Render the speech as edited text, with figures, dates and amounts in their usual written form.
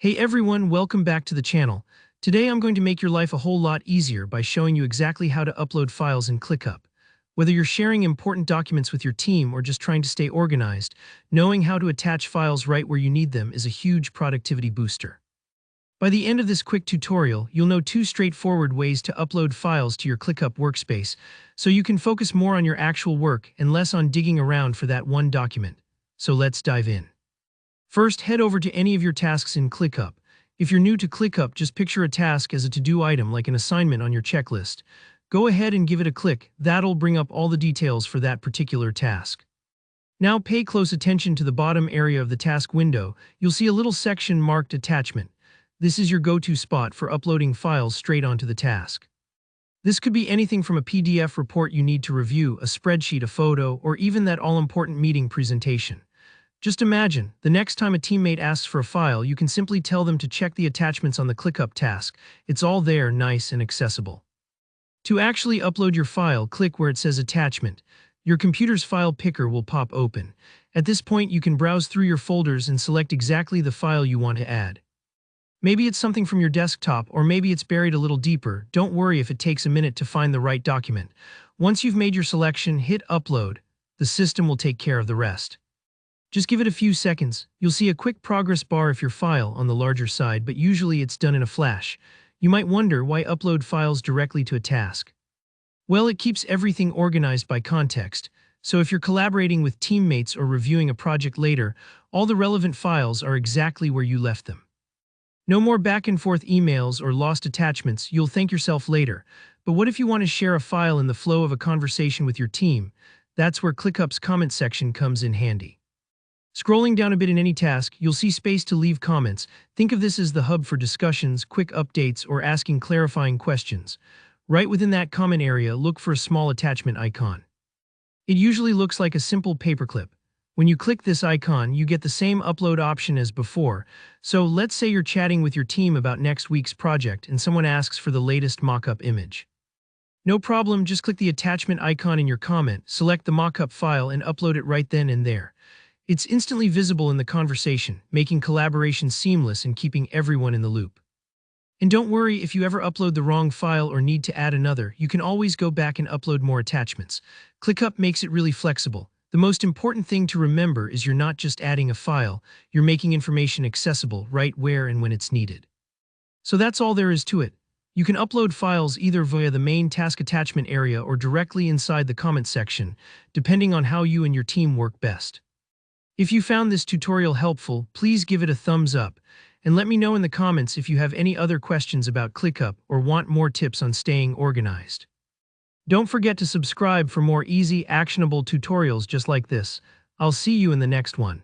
Hey everyone, welcome back to the channel. Today I'm going to make your life a whole lot easier by showing you exactly how to upload files in ClickUp. Whether you're sharing important documents with your team or just trying to stay organized, knowing how to attach files right where you need them is a huge productivity booster. By the end of this quick tutorial, you'll know two straightforward ways to upload files to your ClickUp workspace, so you can focus more on your actual work and less on digging around for that one document. So let's dive in. First, head over to any of your tasks in ClickUp. If you're new to ClickUp, just picture a task as a to-do item like an assignment on your checklist. Go ahead and give it a click. That'll bring up all the details for that particular task. Now pay close attention to the bottom area of the task window. You'll see a little section marked Attachment. This is your go-to spot for uploading files straight onto the task. This could be anything from a PDF report you need to review, a spreadsheet, a photo, or even that all-important meeting presentation. Just imagine, the next time a teammate asks for a file, you can simply tell them to check the attachments on the ClickUp task. It's all there, nice and accessible. To actually upload your file, click where it says Attachment. Your computer's file picker will pop open. At this point, you can browse through your folders and select exactly the file you want to add. Maybe it's something from your desktop, or maybe it's buried a little deeper. Don't worry if it takes a minute to find the right document. Once you've made your selection, hit Upload. The system will take care of the rest. Just give it a few seconds. You'll see a quick progress bar if your file on the larger side, but usually it's done in a flash. You might wonder why upload files directly to a task. Well, it keeps everything organized by context, so if you're collaborating with teammates or reviewing a project later, all the relevant files are exactly where you left them. No more back and forth emails or lost attachments. You'll thank yourself later. But what if you want to share a file in the flow of a conversation with your team? That's where ClickUp's comment section comes in handy. Scrolling down a bit in any task, you'll see space to leave comments. Think of this as the hub for discussions, quick updates, or asking clarifying questions. Right within that comment area, look for a small attachment icon. It usually looks like a simple paperclip. When you click this icon, you get the same upload option as before. So let's say you're chatting with your team about next week's project and someone asks for the latest mock-up image. No problem, just click the attachment icon in your comment, select the mock-up file, and upload it right then and there. It's instantly visible in the conversation, making collaboration seamless and keeping everyone in the loop. And don't worry if you ever upload the wrong file or need to add another, you can always go back and upload more attachments. ClickUp makes it really flexible. The most important thing to remember is you're not just adding a file, you're making information accessible right where and when it's needed. So that's all there is to it. You can upload files either via the main task attachment area or directly inside the comment section, depending on how you and your team work best. If you found this tutorial helpful, please give it a thumbs up, and let me know in the comments if you have any other questions about ClickUp or want more tips on staying organized. Don't forget to subscribe for more easy, actionable tutorials just like this. I'll see you in the next one.